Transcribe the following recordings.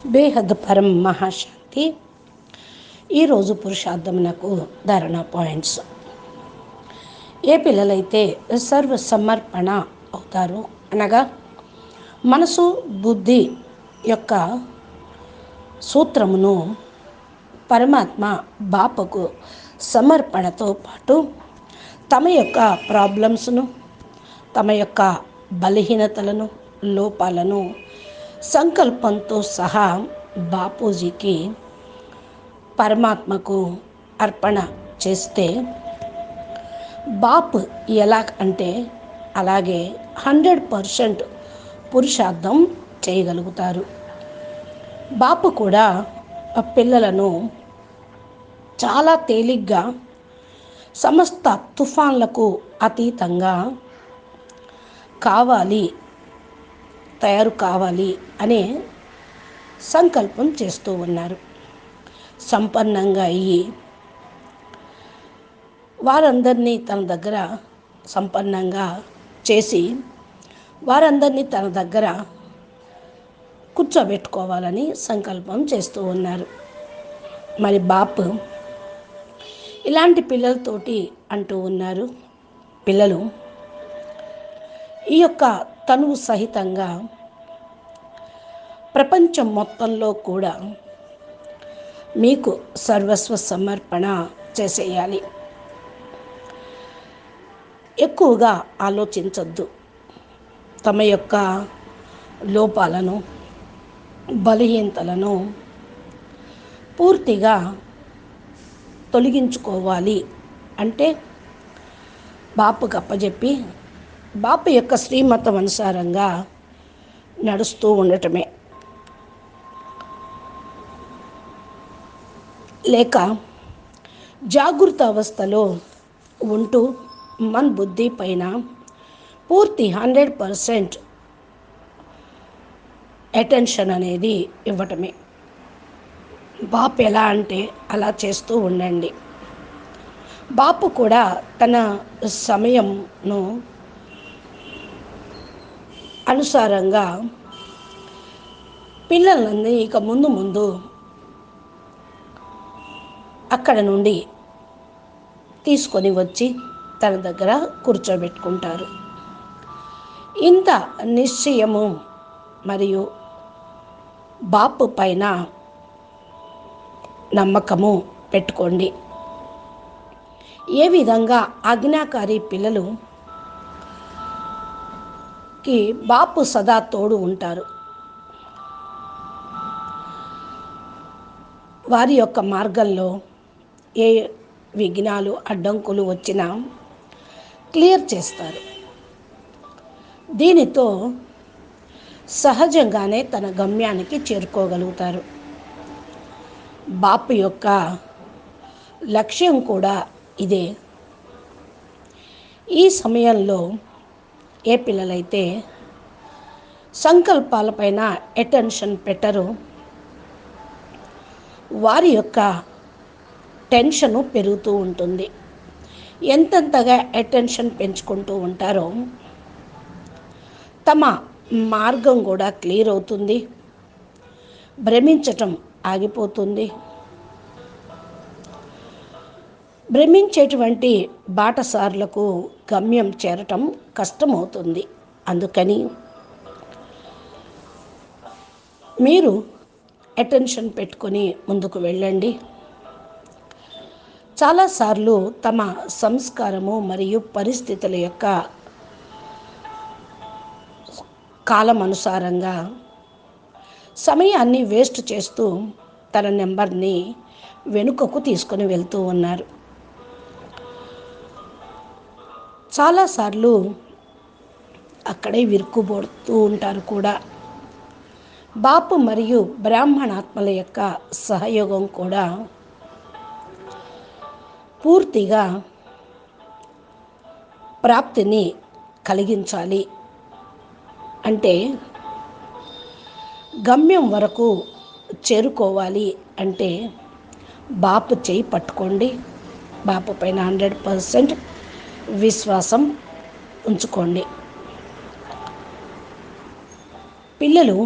బేహద్ పరం మహాశాంతి. ఈరోజు పురుషార్థమునకు ధారణ పాయింట్స్. ఏ పిల్లలైతే సర్వ సమర్పణ అవుతారో, అనగా మనసు బుద్ధి యొక్క సూత్రమును పరమాత్మ బాపకు సమర్పణతో పాటు తమ యొక్క ప్రాబ్లమ్స్ను, తమ యొక్క బలహీనతలను, లోపాలను సంకల్పంతో సహా బాపూజీకి పరమాత్మకు అర్పణ చేస్తే బాపు ఎలా అంటే అలాగే 100% పురుషార్థం చేయగలుగుతారు. బాపు కూడా పిల్లలను చాలా తేలిగ్గా సమస్త తుఫాన్లకు అతీతంగా తయారు కావాలి అనే సంకల్పం చేస్తూ ఉన్నారు. సంపన్నంగా అయ్యి వారందరినీ తన దగ్గర సంపన్నంగా చేసి వారందరినీ తన దగ్గర కూర్చోబెట్టుకోవాలని సంకల్పం చేస్తూ ఉన్నారు. మరి బాపు ఇలాంటి పిల్లలతోటి అంటూ ఉన్నారు, పిల్లలు ఈ యొక్క తనువు సహితంగా ప్రపంచం మొత్తంలో కూడా మీకు సర్వస్వ సమర్పణ చేసేయాలి. ఎక్కువగా ఆలోచించద్దు. తమ యొక్క లోపాలను, బలహీనతలను పూర్తిగా తొలగించుకోవాలి అంటే బాపుకు అప్పచెప్పి బాపు యొక్క శ్రీమతం అనుసారంగా నడుస్తూ ఉండటమే. లేక జాగృత అవస్థలో ఉంటూ మన బుద్ధి పైన పూర్తి 100% అటెన్షన్ అనేది ఇవ్వటమే. బాపు ఎలా అంటే అలా చేస్తూ ఉండండి. బాపు కూడా తన సమయంను అనుసారంగా పిల్లలందరినీ ఇక ముందు అక్కడ నుండి తీసుకొని వచ్చి తన దగ్గర కూర్చోబెట్టుకుంటారు. ఇంత నిశ్చయము మరియు బాపు పైన నమ్మకము పెట్టుకోండి. ఏ విధంగా ఆజ్ఞాకారి పిల్లలుకి బాపు సదా తోడు ఉంటారు. వారి యొక్క మార్గంలో ఏ విఘ్నాలు అడ్డంకులు వచ్చినా క్లియర్ చేస్తారు. దీనితో సహజంగానే తన గమ్యానికి చేరుకోగలుగుతారు. బాపు యొక్క లక్ష్యం కూడా ఇదే. ఈ సమయంలో ఏ పిల్లలైతే సంకల్పాలపైన అటెన్షన్ పెట్టరో వారి యొక్క టెన్షను పెరుగుతూ ఉంటుంది. ఎంతెంతగా అటెన్షన్ పెంచుకుంటూ ఉంటారో తమ మార్గం కూడా క్లియర్ అవుతుంది. భ్రమించటం ఆగిపోతుంది. భ్రమించేటువంటి బాటసారులకు గమ్యం చేరటం కష్టమవుతుంది. అందుకని మీరు అటెన్షన్ పెట్టుకొని ముందుకు వెళ్ళండి. చాలాసార్లు తమ సంస్కారము మరియు పరిస్థితుల యొక్క కాలం అనుసారంగా సమయాన్ని వేస్ట్ చేస్తూ తన నెంబర్ని వెనుకకు తీసుకొని వెళ్తూ ఉన్నారు. చాలాసార్లు అక్కడే విరుక్కుబడుతూ ఉంటారు కూడా. బాపు మరియు బ్రాహ్మణాత్మల యొక్క సహయోగం కూడా పూర్తిగా ప్రాప్తిని కలిగించాలి. అంటే గమ్యం వరకు చేరుకోవాలి అంటే బాపు చేయి పట్టుకోండి. బాపు పైన 100% విశ్వాసం ఉంచుకోండి. పిల్లలు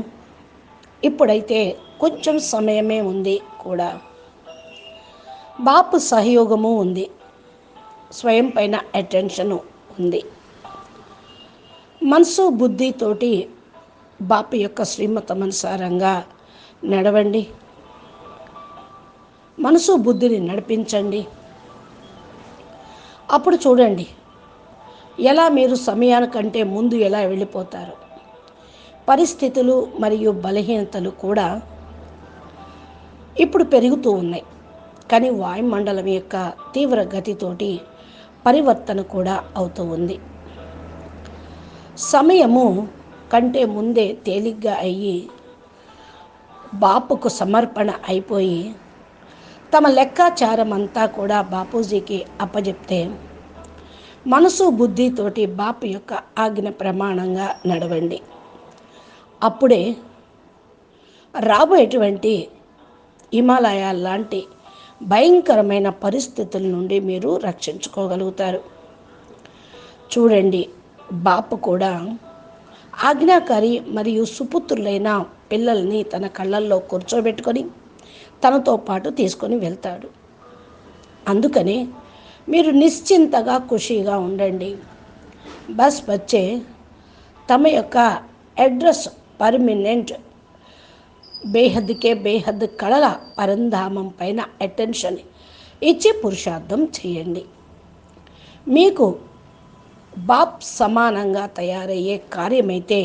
ఇప్పుడైతే కొంచెం సమయమే ఉంది కూడా. బాపు సహయోగము ఉంది, స్వయం పైన అటెన్షను ఉంది. మనసు బుద్ధితోటి బాపు యొక్క శ్రీమతమనుసారంగా నడవండి. మనసు బుద్ధిని నడిపించండి. అప్పుడు చూడండి ఎలా మీరు సమయానికంటే ముందు ఎలా వెళ్ళిపోతారు. పరిస్థితులు మరియు బలహీనతలు కూడా ఇప్పుడు పెరుగుతూ ఉన్నాయి, కానీ వాయుమండలం యొక్క తీవ్ర గతితోటి పరివర్తన కూడా అవుతూ ఉంది. సమయము కంటే ముందే తేలిగ్గా అయ్యి బాపుకు సమర్పణ అయిపోయి తమ లెక్కాచారం అంతా కూడా బాపూజీకి అప్పజెప్తే మనసు బుద్ధితోటి బాపు యొక్క ఆజ్ఞ ప్రమాణంగా నడవండి. అప్పుడే రాబోయేటువంటి హిమాలయాల లాంటి భయంకరమైన పరిస్థితుల నుండి మీరు రక్షించుకోగలుగుతారు. చూడండి, బాపు కూడా ఆజ్ఞాకారి మరియు సుపుత్రులైన పిల్లల్ని తన కళ్ళల్లో కూర్చోబెట్టుకొని తనతో పాటు తీసుకొని వెళ్తాడు. అందుకని మీరు నిశ్చింతగా ఖుషీగా ఉండండి. బస్ వచ్చే తమ యొక్క అడ్రస్ పర్మనెంట్ బేహద్కే బేహద్ కళల పరంధామం పైన అటెన్షన్ ఇచ్చి పురుషార్థం చేయండి. మీకు బాప్ సమానంగా తయారయ్యే కార్యమైతే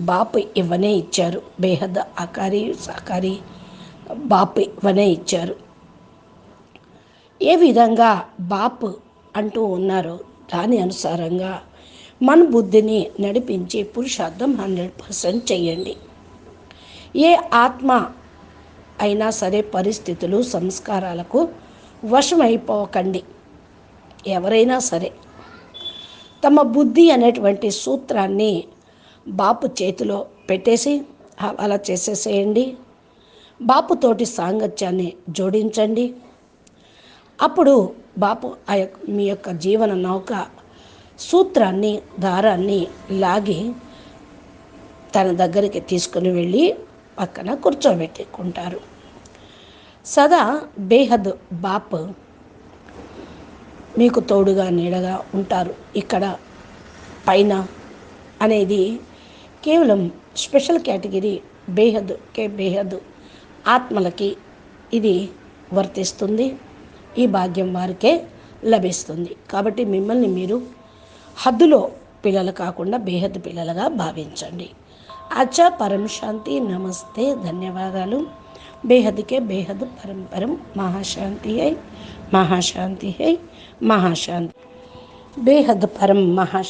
బాపు ఇవ్వనే ఇచ్చారు. బేహద్ ఆకారి సాకారి బాపు ఇవ్వనే ఇచ్చారు. ఏ విధంగా బాపు అంటూ ఉన్నారో దాని అనుసారంగా మన బుద్ధిని నడిపించి పురుషార్థం 100% చేయండి. ఏ ఆత్మ అయినా సరే పరిస్థితులు సంస్కారాలకు వశమైపోకండి. ఎవరైనా సరే తమ బుద్ధి అనేటువంటి సూత్రాన్ని బాపు చేతిలో పెట్టేసి అలా చేసేసేయండి. బాపుతోటి సాంగత్యాన్ని జోడించండి. అప్పుడు బాపు మీ యొక్క జీవన నౌక సూత్రాన్ని దారాన్ని లాగి తన దగ్గరికి తీసుకుని వెళ్ళి పక్కన కూర్చోబెట్టుకుంటారు. సదా బేహద్ బాప్ మీకు తోడుగా నీడగా ఉంటారు. ఇక్కడ పైన అనేది కేవలం స్పెషల్ కేటగిరీ బేహద్ ఆత్మలకి ఇది వర్తిస్తుంది. ఈ భాగ్యం వారికే లభిస్తుంది. కాబట్టి మిమ్మల్ని మీరు హద్దులో పిల్లలు కాకుండా బేహద్ పిల్లలుగా భావించండి. అచ్చా, పరం శాంతి, నమస్తే, ధన్యవాదాలు. బేహద్కే బేహద్ పరం పరం మహాశాంతి హై, మహాశాంతి హై, మహాశాంతి. బేహద్ పరం మహా